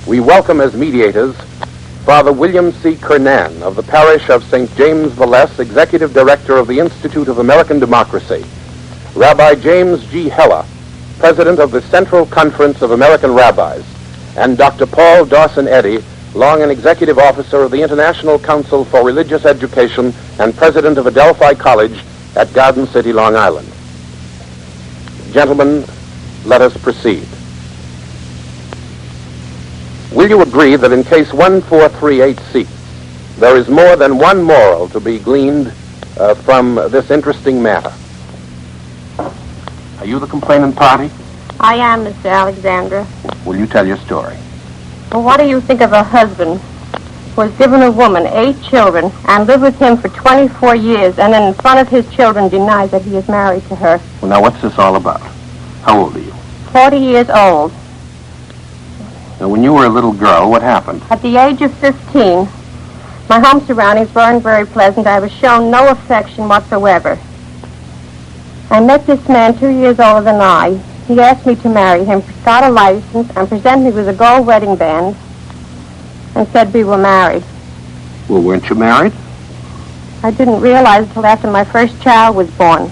We welcome as mediators Father William C. Kernan of the parish of St. James Valles, Executive Director of the Institute of American Democracy, Rabbi James G. Heller, President of the Central Conference of American Rabbis, and Dr. Paul Dawson Eddy, long an Executive Officer of the International Council for Religious Education and President of Adelphi College at Garden City, Long Island. Gentlemen, let us proceed. Will you agree that in case 1438C, there is more than one moral to be gleaned from this interesting matter? Are you the complainant party? I am, Mr. Alexander. Will you tell your story? Well, what do you think of a husband who has given a woman 8 children and lived with him for 24 years and then in front of his children denies that he is married to her? Well, now, what's this all about? How old are you? 40 years old. Now, when you were a little girl, what happened? At the age of 15, my home surroundings weren't very pleasant. I was shown no affection whatsoever. I met this man 2 years older than I. He asked me to marry him, got a license, and presented me with a gold wedding band, and said we were married. Well, weren't you married? I didn't realize until after my first child was born.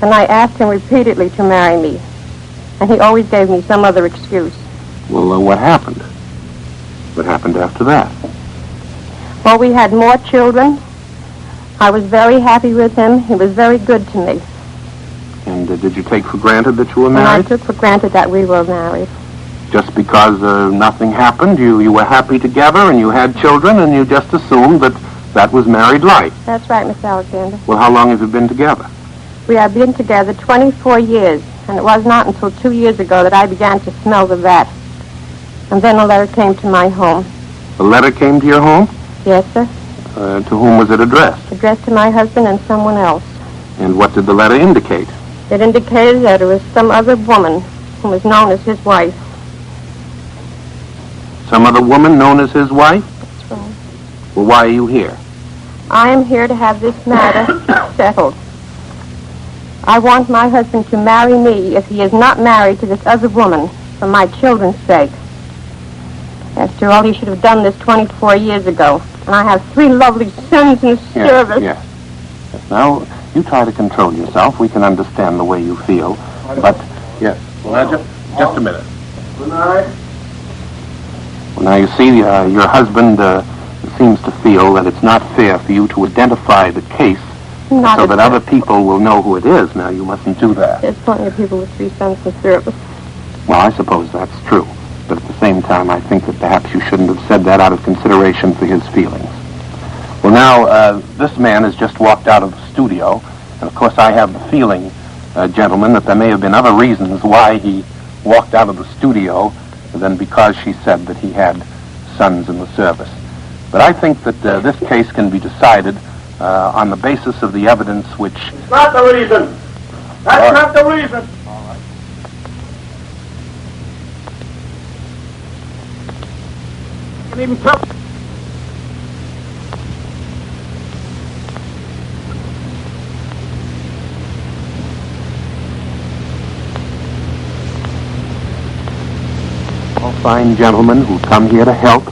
And I asked him repeatedly to marry me, and he always gave me some other excuse. Well, what happened? What happened after that? Well, we had more children. I was very happy with him. He was very good to me. And did you take for granted that you were And married? I took for granted that we were married. Just because nothing happened, you were happy together and you had children and you just assumed that that was married life. That's right, Mr. Alexander. Well, how long have you been together? We have been together 24 years, and it was not until 2 years ago that I began to smell the rat. And then a letter came to my home. A letter came to your home? Yes, sir. To whom was it addressed? Addressed to my husband and someone else. And what did the letter indicate? It indicated that it was some other woman who was known as his wife. Some other woman known as his wife? That's right. Well, why are you here? I am here to have this matter settled. I want my husband to marry me if he is not married to this other woman for my children's sake. After all, he should have done this 24 years ago. And I have 3 lovely sons in service. Yes. Now, you try to control yourself. We can understand the way you feel. But, yes. Well, now, just a minute. Good night. Well, now, you see, your husband seems to feel that it's not fair for you to identify the case so that other people will know who it is. Now, you mustn't do that. There's plenty of people with 3 sons in service. Well, I suppose that's true. But at the same time, I think that perhaps you shouldn't have said that out of consideration for his feelings. Well, now, this man has just walked out of the studio, and of course I have the feeling, gentlemen, that there may have been other reasons why he walked out of the studio than because she said that he had sons in the service. But I think that this case can be decided on the basis of the evidence which... It's not the reason. That's not the reason. All right. You can even tell. All fine gentlemen who come here to help,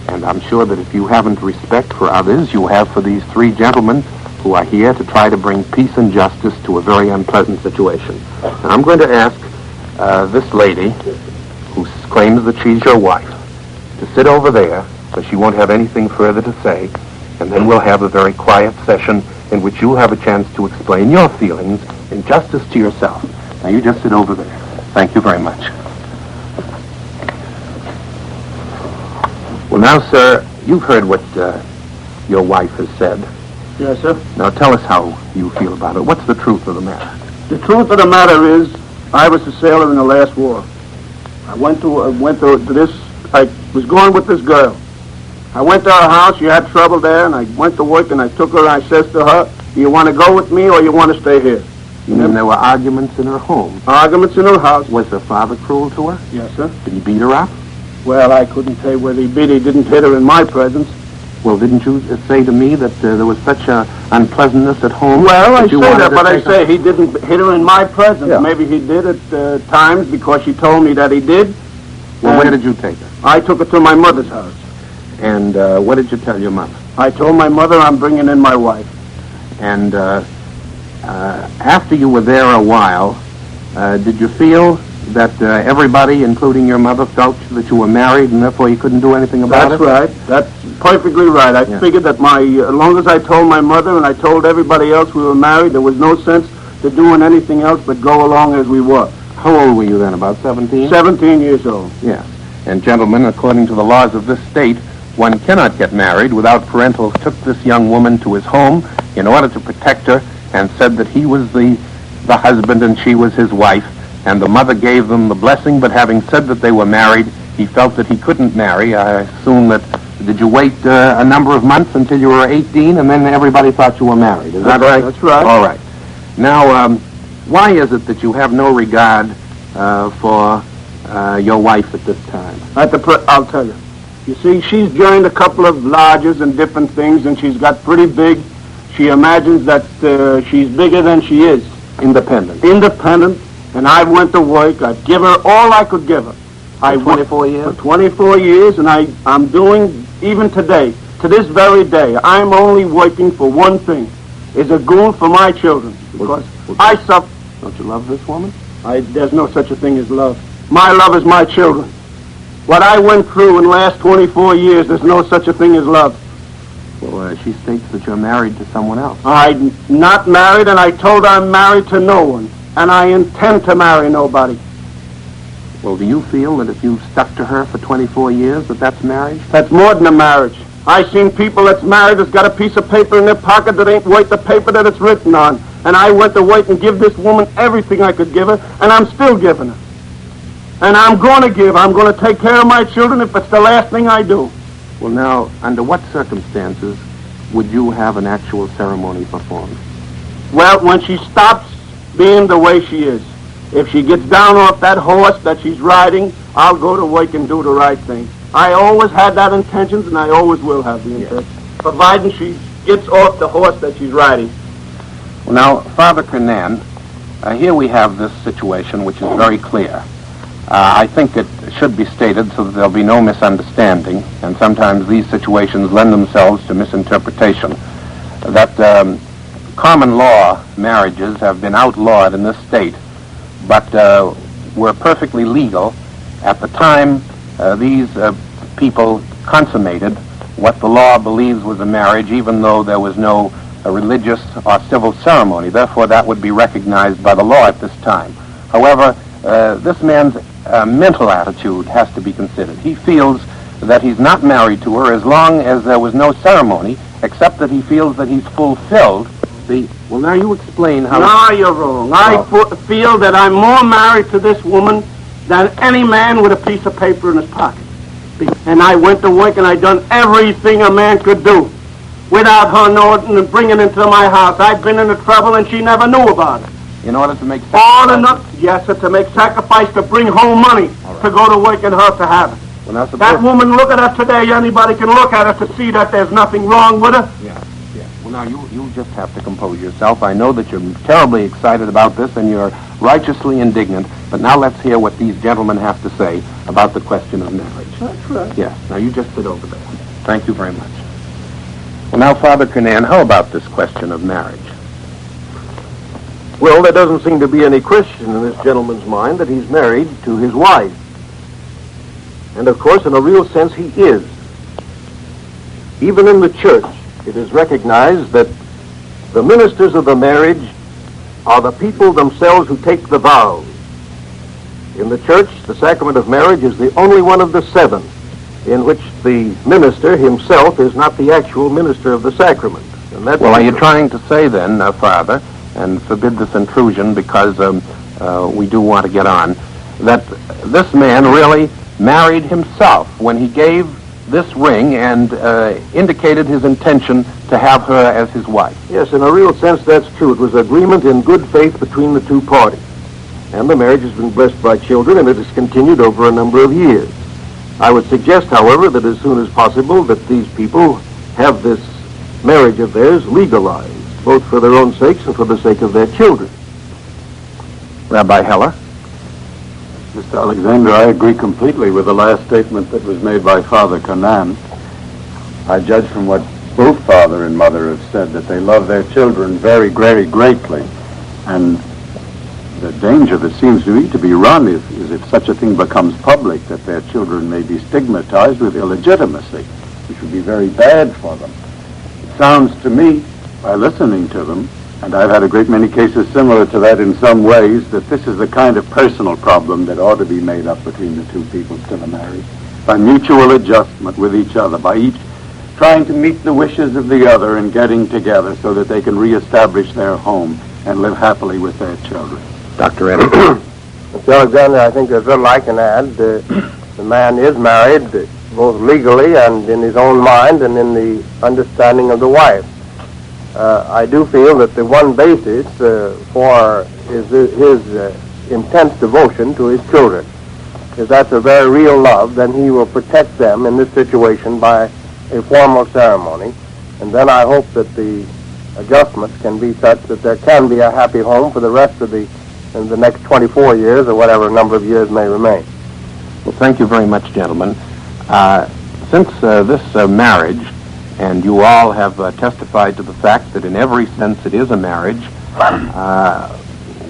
and I'm sure that if you haven't respect for others, you have for these 3 gentlemen who are here to try to bring peace and justice to a very unpleasant situation. And I'm going to ask this lady, who claims that she's your wife, to sit over there so she won't have anything further to say, and then we'll have a very quiet session in which you'll have a chance to explain your feelings in justice to yourself. Now, you just sit over there. Thank you very much. Well, now, sir, you've heard what your wife has said. Yes, sir. Now, tell us how you feel about it. What's the truth of the matter? The truth of the matter is, I was a sailor in the last war. I went to this. I was going with this girl. I went to her house. She had trouble there, and I went to work, and I took her, and I says to her, "Do you want to go with me, or you want to stay here?" You mean there were arguments in her home? Arguments in her house. Was her father cruel to her? Yes, sir. Did he beat her up? Well, I couldn't say whether he beat her. He didn't hit her in my presence. Well, didn't you say to me that there was such unpleasantness at home? Well, I say that, but I take say he didn't hit her in my presence. Yeah. Maybe he did at times because she told me that he did. Well, where did you take her? I took her to my mother's house. And what did you tell your mother? I told my mother I'm bringing in my wife. And after you were there a while, did you feel that everybody, including your mother, felt that you were married and therefore you couldn't do anything about it? That's right. That's perfectly right. I figured that as long as I told my mother and I told everybody else we were married, there was no sense to doing anything else but go along as we were. How old were you then, about 17? 17 years old. Yes. And gentlemen, according to the laws of this state, one cannot get married without parental took this young woman to his home in order to protect her and said that he was the husband and she was his wife, and the mother gave them the blessing, but having said that they were married, he felt that he couldn't marry. I assume that, did you wait a number of months until you were 18 and then everybody thought you were married? Is that right? That's right. All right. Now, why is it that you have no regard for your wife at this time? I'll tell you. You see, she's joined a couple of lodges and different things, and she's got pretty big. She imagines that she's bigger than she is. Independent. Independent, and I went to work. I'd give her all I could give her. For 24 years? For 24 years, and I'm doing, even today, to this very day, I'm only working for one thing, is a goal for my children. Because I suffer. Don't you love this woman? There's no such a thing as love. My love is my children. What I went through in the last 24 years, there's no such a thing as love. Well, she states that you're married to someone else. I'm not married, and I told her I'm married to no one. And I intend to marry nobody. Well, do you feel that if you've stuck to her for 24 years, that that's marriage? That's more than a marriage. I've seen people that's married that's got a piece of paper in their pocket that ain't worth the paper that it's written on. And I went to work and give this woman everything I could give her, and I'm still giving her. And I'm going to give. I'm going to take care of my children if it's the last thing I do. Well, now, under what circumstances would you have an actual ceremony performed? Well, when she stops being the way she is. If she gets down off that horse that she's riding, I'll go to work and do the right thing. I always had that intentions, and I always will have the intentions, providing she gets off the horse that she's riding. Well, now, Father Kernan, here we have this situation which is very clear. I think it should be stated so that there'll be no misunderstanding, and sometimes these situations lend themselves to misinterpretation, that common law marriages have been outlawed in this state, but were perfectly legal at the time these people consummated what the law believes was a marriage, even though there was no religious or civil ceremony. Therefore, that would be recognized by the law at this time. However, this man's mental attitude has to be considered. He feels that he's not married to her as long as there was no ceremony, except that he feels that he's fulfilled the... Well, now you explain how... No, you're wrong. I feel that I'm more married to this woman than any man with a piece of paper in his pocket. And I went to work and I done everything a man could do without her knowing and bringing it into my house. I've been in the trouble and she never knew about it. In order to make Yes, sir, to make sacrifice to bring home money to go to work and her to have it. Well, that woman, look at her today. Anybody can look at her to see that there's nothing wrong with her. Yeah. Well, now, you just have to compose yourself. I know that you're terribly excited about this and you're righteously indignant, but now let's hear what these gentlemen have to say about the question of marriage. That's right. Yes. Now, you just sit over there. Thank you very much. Well, now, Father Kernan, how about this question of marriage? Well, there doesn't seem to be any question in this gentleman's mind that he's married to his wife. And, of course, in a real sense, he is. Even in the church, it is recognized that the ministers of the marriage are the people themselves who take the vows. In the church, the sacrament of marriage is the only one of the 7 in which the minister himself is not the actual minister of the sacrament. And that's well, are you trying to say then, Father, and forbid this intrusion because we do want to get on, that this man really married himself when he gave this ring and indicated his intention to have her as his wife? Yes, in a real sense, that's true. It was agreement in good faith between the two parties. And the marriage has been blessed by children, and it has continued over a number of years. I would suggest, however, that as soon as possible that these people have this marriage of theirs legalized, both for their own sakes and for the sake of their children. Rabbi Heller? Mr. Alexander, I agree completely with the last statement that was made by Father Conan. I judge from what both father and mother have said that they love their children very, very greatly. And the danger that seems to me to be run is if such a thing becomes public, that their children may be stigmatized with illegitimacy, which would be very bad for them. It sounds to me, by listening to them, and I've had a great many cases similar to that in some ways, that this is the kind of personal problem that ought to be made up between the two people still married, by mutual adjustment with each other, by each trying to meet the wishes of the other and getting together so that they can reestablish their home and live happily with their children. Dr. Eddie? Mr. Alexander, I think there's little I can add. The man is married, both legally and in his own mind and in the understanding of the wife. I do feel that the one basis for his intense devotion to his children, if that's a very real love, then he will protect them in this situation by a formal ceremony. And then I hope that the adjustments can be such that there can be a happy home for the rest of the next 24 years or whatever number of years may remain. Well, thank you very much, gentlemen. Since this marriage, and you all have testified to the fact that in every sense it is a marriage,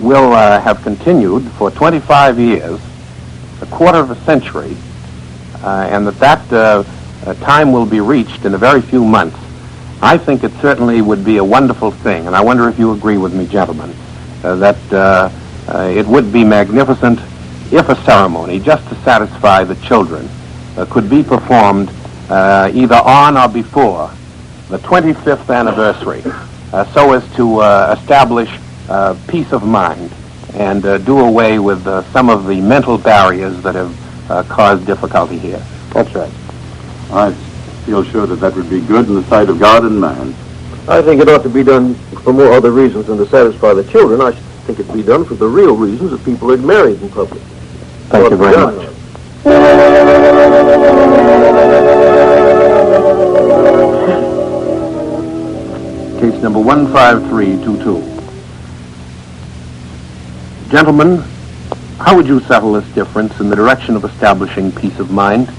will have continued for 25 years, a quarter of a century, and that time will be reached in a very few months. I think it certainly would be a wonderful thing, and I wonder if you agree with me, gentlemen, that it would be magnificent if a ceremony, just to satisfy the children, could be performed either on or before the 25th anniversary, so as to establish peace of mind and do away with some of the mental barriers that have caused difficulty here. That's right. I feel sure that that would be good in the sight of God and man. I think it ought to be done for more other reasons than to satisfy the children. I think it be done for the real reasons that people are married in public. Thank you very much. Case number 15322. Gentlemen, how would you settle this difference in the direction of establishing peace of mind?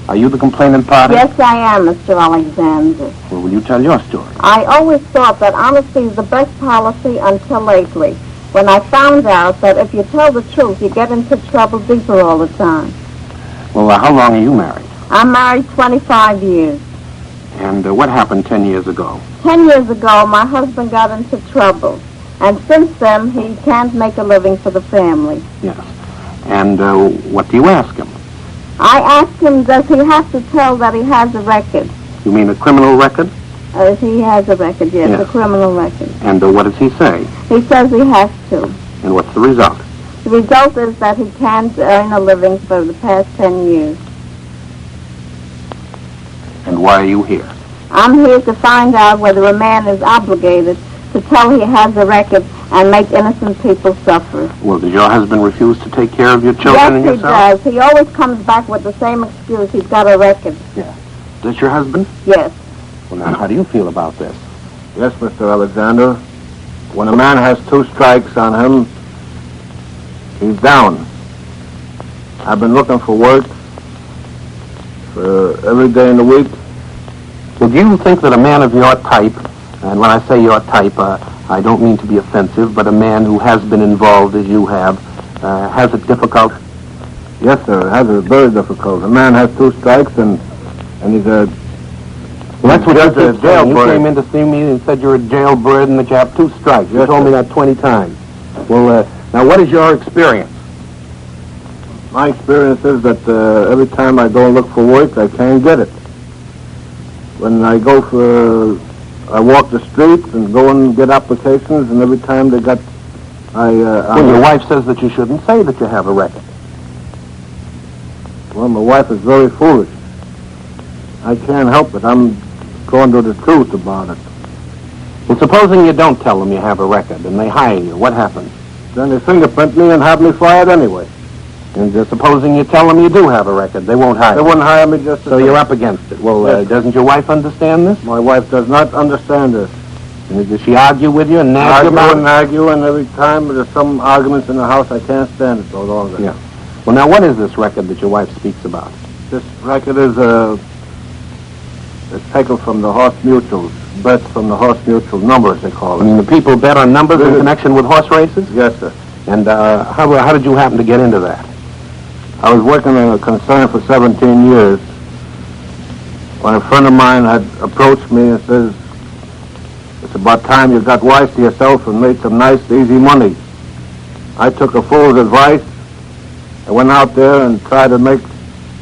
Are you the complainant party? Yes, I am, Mr. Alexander. Well, will you tell your story? I always thought that honesty is the best policy until lately, when I found out that if you tell the truth, you get into trouble deeper all the time. Well, how long are you married? I'm married 25 years. And what happened 10 years ago? 10 years ago, my husband got into trouble, and since then, he can't make a living for the family. Yes. And what do you ask him? I asked him, does he have to tell that he has a record? You mean a criminal record? He has a record, yes, Yes. a criminal record. And what does he say? He says he has to. And what's the result? The result is that he can't earn a living for the past 10 years. And why are you here? I'm here to find out whether a man is obligated to tell he has a record and make innocent people suffer. Well, does your husband refuse to take care of your children and Yes, he yourself? does. He always comes back with the same excuse. He's got a record. Is this your husband? Yes. Well, now, how do you feel about this? Yes, Mr. Alexander. When a man has 2 strikes on him, he's down. I've been looking for work for every day in the week. Well, do you think that a man of your type, and when I say your type, I don't mean to be offensive, but a man who has been involved as you have, has it difficult? Yes, sir. It has it very difficult. A man has 2 strikes and he's a... Well, that's what just you a keep saying. You jailbird. came in to see me and said you're a jailbird and that you have 2 strikes. You Yes, told me sir. that 20 times. Well, now what is your experience? My experience is that every time I go and look for work, I can't get it. When I I walk the streets and go and get applications, and every time they got... Well, your wife says that you shouldn't say that you have a record. Well, my wife is very foolish. I can't help it. I'm going to the truth about it. Well, supposing you don't tell them you have a record and they hire you, what happens? Then they fingerprint me and have me fired anyway. And supposing you tell them you do have a record, they won't hire They you. wouldn't hire me just... So you're up against it. Well, Yes. doesn't your wife understand this? My wife does not understand this. And does she argue with you and nag you Argue about and it? argue, and every time there's some arguments in the house, I can't stand it no longer. Yeah. Well, now, what is this record that your wife speaks about? This record is it's taken from the horse mutuals, bets from the horse mutual numbers, they call I it. mean, the people bet on numbers in connection with horse races? Yes, sir. And how did you happen to get into that? I was working in a concern for 17 years when a friend of mine had approached me and says, it's about time you got wise to yourself and made some nice, easy money. I took a fool's advice. I went out there and tried to make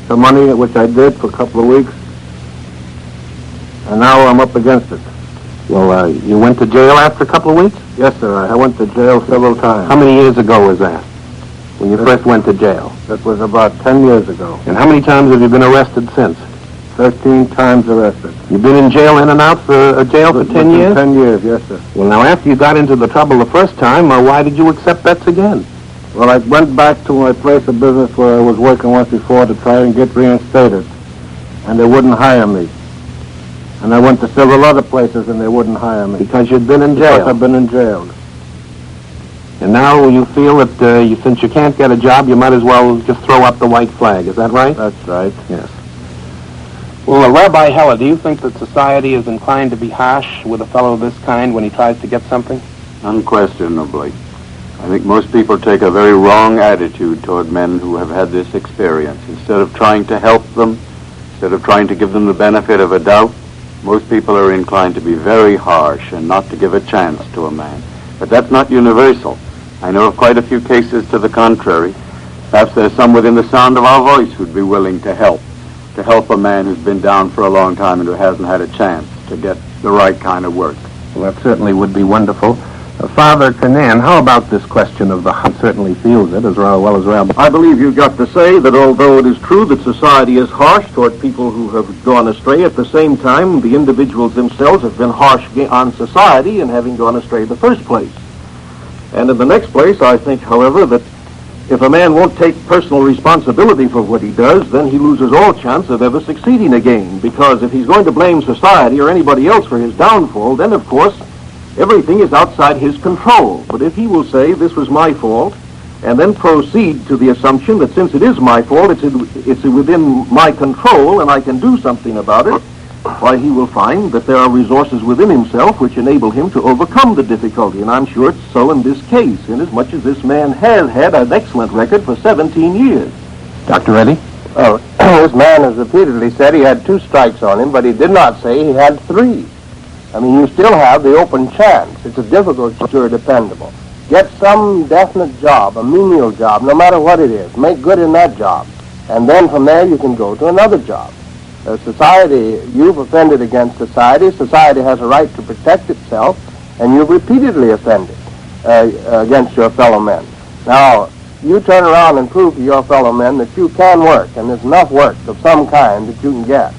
some money, which I did for a couple of weeks. And now I'm up against it. Well, you went to jail after a couple of weeks? Yes, sir. I went to jail several times. How many years ago was that, when you first went to jail? That was about 10 years ago. And how many times have you been arrested since? 13 times arrested. You've been in jail in and out for jail for 10 years? 10 years, yes, sir. Well, now, after you got into the trouble the first time, why did you accept bets again? Well, I went back to my place of business where I was working once before to try and get reinstated, and they wouldn't hire me. And I went to several other places, and they wouldn't hire me. Because you'd been in jail? Because I've been in jail. And now you feel that since you can't get a job, you might as well just throw up the white flag. Is that right? That's right. Yes. Well, Rabbi Heller, do you think that society is inclined to be harsh with a fellow of this kind when he tries to get something? Unquestionably. I think most people take a very wrong attitude toward men who have had this experience. Instead of trying to help them, instead of trying to give them the benefit of a doubt, most people are inclined to be very harsh and not to give a chance to a man. But that's not universal. I know of quite a few cases to the contrary. Perhaps there's some within the sound of our voice who'd be willing to help a man who's been down for a long time and who hasn't had a chance to get the right kind of work. Well, that certainly would be wonderful. Father Canan, how about this question of the heart certainly feels it as well as Rabbi? I believe you've got to say that although it is true that society is harsh toward people who have gone astray, at the same time, the individuals themselves have been harsh on society in having gone astray in the first place. And in the next place, I think, however, that if a man won't take personal responsibility for what he does, then he loses all chance of ever succeeding again. Because if he's going to blame society or anybody else for his downfall, then, of course, everything is outside his control. But if he will say, this was my fault, and then proceed to the assumption that since it is my fault, it's within my control and I can do something about it, why, he will find that there are resources within himself which enable him to overcome the difficulty. And I'm sure it's so in this case, inasmuch as this man has had an excellent record for 17 years. Dr. Reddy? Oh, this man has repeatedly said he had 2 strikes on him, but he did not say he had 3. I mean, you still have the open chance. It's a difficult, but you're dependable. Get some definite job, a menial job, no matter what it is. Make good in that job. And then from there you can go to another job. Society, you've offended against society. Society has a right to protect itself, and you've repeatedly offended against your fellow men. Now, you turn around and prove to your fellow men that you can work, and there's enough work of some kind that you can get,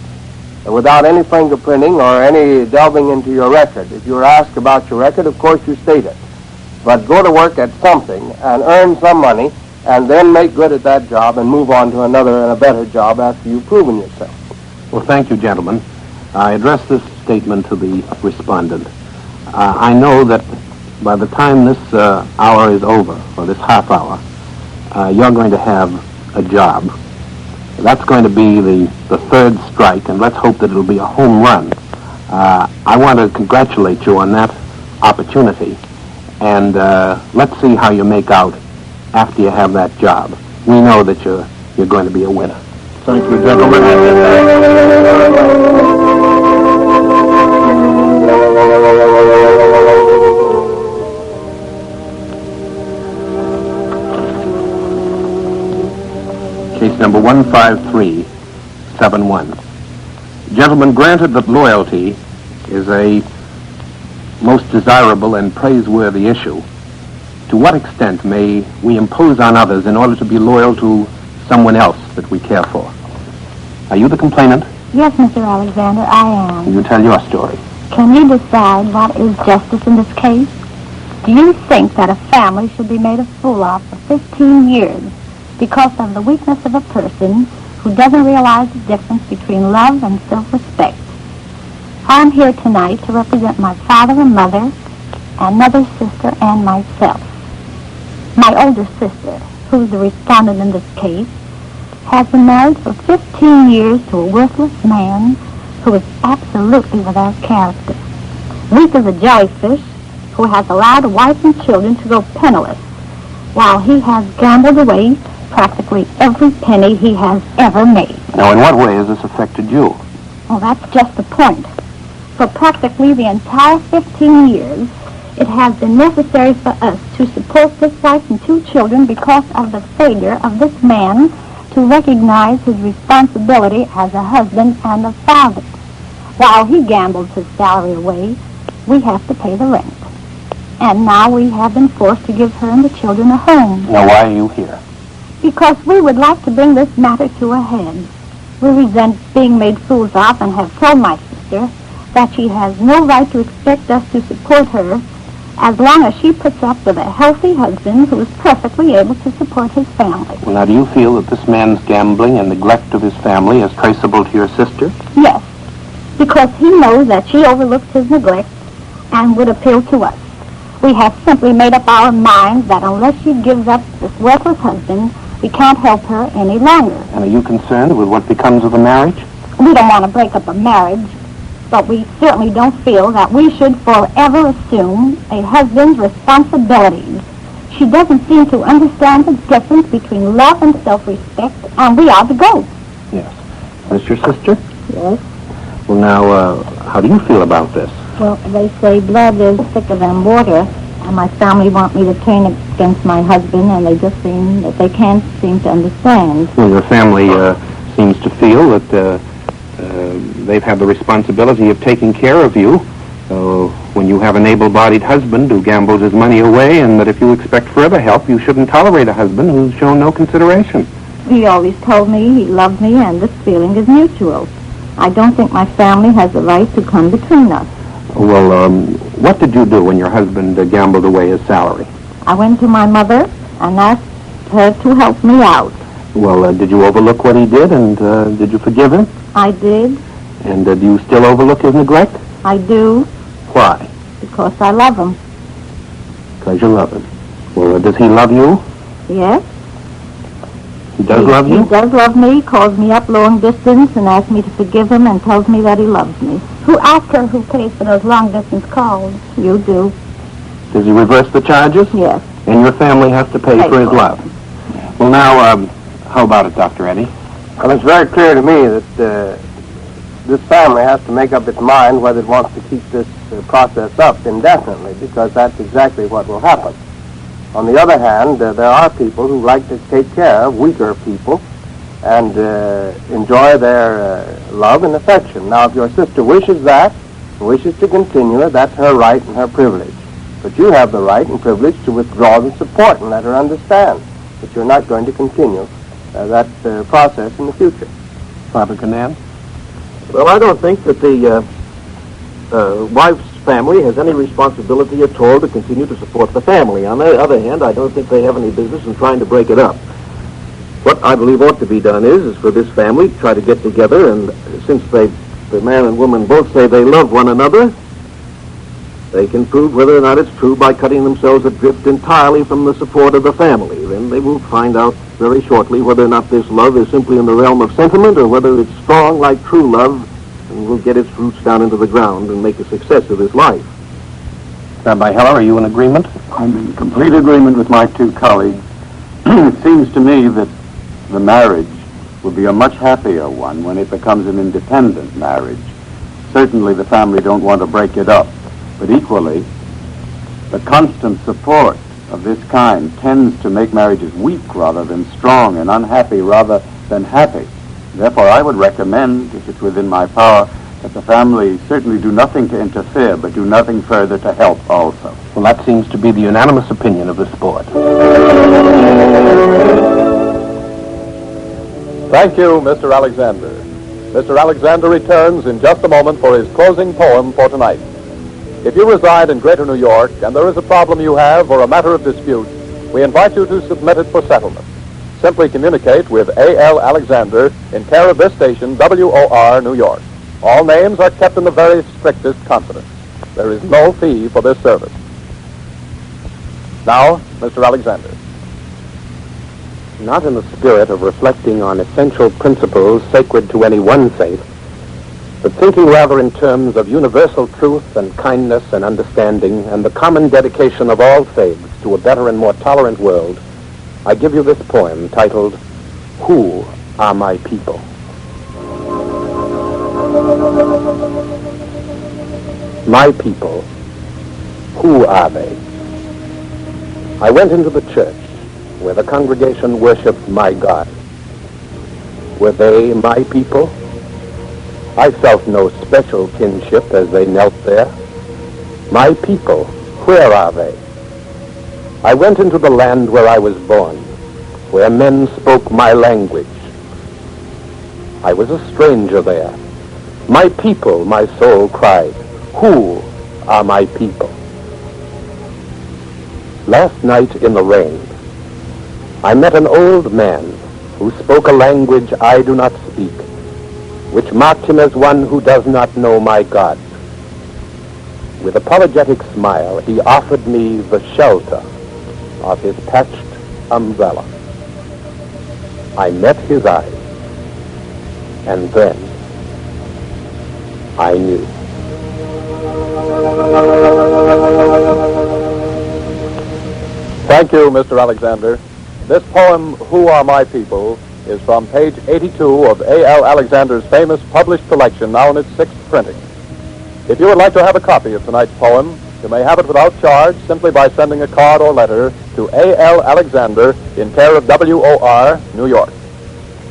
without any fingerprinting or any delving into your record. If you're asked about your record, of course you state it. But go to work at something and earn some money, and then make good at that job and move on to another and a better job after you've proven yourself. Well, thank you, gentlemen. I address this statement to the respondent. I know that by the time this hour is over, or this half hour, you're going to have a job. That's going to be the 3rd strike, and let's hope that it'll be a home run. I want to congratulate you on that opportunity, and let's see how you make out after you have that job. We know that you're going to be a winner. Thank you, gentlemen. Case number 15371. Gentlemen, granted that loyalty is a most desirable and praiseworthy issue, to what extent may we impose on others in order to be loyal to someone else that we care for? Are you the complainant? Yes, Mr. Alexander, I am. Will you tell your story? Can you decide what is justice in this case? Do you think that a family should be made a fool of for 15 years because of the weakness of a person who doesn't realize the difference between love and self-respect? I'm here tonight to represent my father and mother, and mother, sister, and myself. My older sister, who's the respondent in this case, has been married for 15 years to a worthless man who is absolutely without character. Weak as a jellyfish, who has allowed a wife and children to go penniless, while he has gambled away practically every penny he has ever made. Now, in what way has this affected you? Well, that's just the point. For practically the entire 15 years, it has been necessary for us to support this wife and 2 children because of the failure of this man to recognize his responsibility as a husband and a father. While he gambles his salary away, we have to pay the rent. And now we have been forced to give her and the children a home. Now, why are you here? Because we would like to bring this matter to a head. We resent being made fools of and have told my sister that she has no right to expect us to support her as long as she puts up with a healthy husband who is perfectly able to support his family. Well, now, do you feel that this man's gambling and neglect of his family is traceable to your sister? Yes, because he knows that she overlooks his neglect and would appeal to us. We have simply made up our minds that unless she gives up this worthless husband, we can't help her any longer. And are you concerned with what becomes of the marriage? We don't want to break up a marriage, but we certainly don't feel that we should forever assume a husband's responsibilities. She doesn't seem to understand the difference between love and self-respect, and we are the ghosts. Yes. Is this your sister? Yes. Well, now, how do you feel about this? Well, they say blood is thicker than water, and my family want me to turn against my husband, and they just seem that they can't seem to understand. Well, your family seems to feel that they've had the responsibility of taking care of you when you have an able-bodied husband who gambles his money away, and that if you expect further help, you shouldn't tolerate a husband who's shown no consideration. He always told me he loved me, and this feeling is mutual. I don't think my family has the right to come between us. Well, what did you do when your husband gambled away his salary? I went to my mother and asked her to help me out. Well, did you overlook what he did, and did you forgive him? I did. And do you still overlook his neglect? I do. Why? Because I love him. Because you love him. Well, does he love you? Yes. He does love you? He does love me, calls me up long distance and asks me to forgive him and tells me that he loves me. Who asked her who pays for those long distance calls? You do. Does he reverse the charges? Yes. And your family has to pay for his love? Well, now, how about it, Dr. Eddy? Well, it's very clear to me that this family has to make up its mind whether it wants to keep this process up indefinitely, because that's exactly what will happen. On the other hand, there are people who like to take care of weaker people and enjoy their love and affection. Now, if your sister wishes that, wishes to continue it, that's her right and her privilege. But you have the right and privilege to withdraw the support and let her understand that you're not going to continue that process in the future. Father Canaan? Well, I don't think that the wife's family has any responsibility at all to continue to support the family. On the other hand, I don't think they have any business in trying to break it up. What I believe ought to be done is for this family to try to get together, and since the man and woman both say they love one another, they can prove whether or not it's true by cutting themselves adrift entirely from the support of the family. Then they will find out very shortly whether or not this love is simply in the realm of sentiment or whether it's strong like true love and will get its roots down into the ground and make a success of his life. Rabbi Heller, are you in agreement? I'm in complete agreement with my 2 colleagues. It seems to me that the marriage would be a much happier one when it becomes an independent marriage. Certainly the family don't want to break it up, but equally, the constant support of this kind tends to make marriages weak rather than strong and unhappy rather than happy. Therefore, I would recommend, if it's within my power, that the family certainly do nothing to interfere, but do nothing further to help also. Well, that seems to be the unanimous opinion of this board. Thank you, Mr. Alexander. Mr. Alexander returns in just a moment for his closing poem for tonight. If you reside in Greater New York and there is a problem you have or a matter of dispute, we invite you to submit it for settlement. Simply communicate with A.L. Alexander in care of this station, WOR New York. All names are kept in the very strictest confidence. There is no fee for this service. Now, Mr. Alexander. not in the spirit of reflecting on essential principles sacred to any one faith, but thinking rather in terms of universal truth and kindness and understanding and the common dedication of all faiths to a better and more tolerant world, I give you this poem titled, Who Are My People? My people, who are they? I went into the church where the congregation worshipped my God. Were they my people? I felt no special kinship as they knelt there. My people, where are they? I went into the land where I was born, where men spoke my language. I was a stranger there. My people, my soul cried, who are my people? Last night in the rain, I met an old man who spoke a language I do not speak, which marked him as one who does not know my God. With apologetic smile, he offered me the shelter of his patched umbrella. I met his eyes, and then I knew. Thank you, Mr. Alexander. This poem, Who Are My People, is from page 82 of A.L. Alexander's famous published collection, now in its 6th printing. If you would like to have a copy of tonight's poem, you may have it without charge simply by sending a card or letter to A.L. Alexander in care of WOR, New York.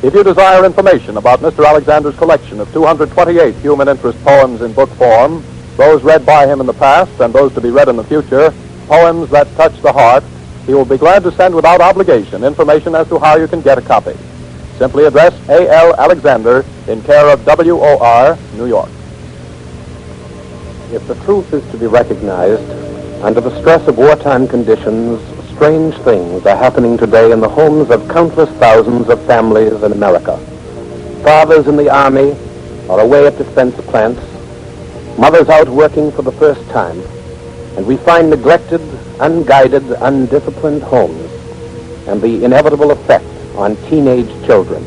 If you desire information about Mr. Alexander's collection of 228 human interest poems in book form, those read by him in the past and those to be read in the future, poems that touch the heart, he will be glad to send without obligation information as to how you can get a copy. Simply address A.L. Alexander in care of WOR, New York. If the truth is to be recognized, under the stress of wartime conditions, strange things are happening today in the homes of countless thousands of families in America. Fathers in the Army are away at defense plants, mothers out working for the first time, and we find neglected, unguided, undisciplined homes and the inevitable effect on teenage children.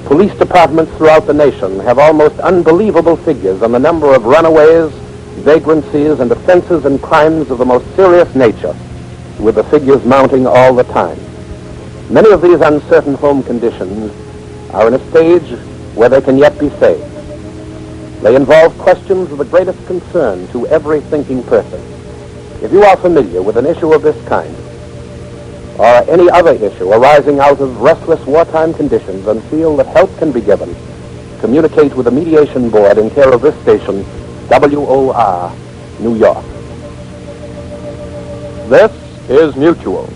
Police departments throughout the nation have almost unbelievable figures on the number of runaways, vagrancies, and offenses and crimes of the most serious nature, with the figures mounting all the time. Many of these uncertain home conditions are in a stage where they can yet be saved. They involve questions of the greatest concern to every thinking person. If you are familiar with an issue of this kind, or any other issue arising out of restless wartime conditions and feel that help can be given, communicate with the Mediation Board in care of this station, WOR, New York. This is Mutual.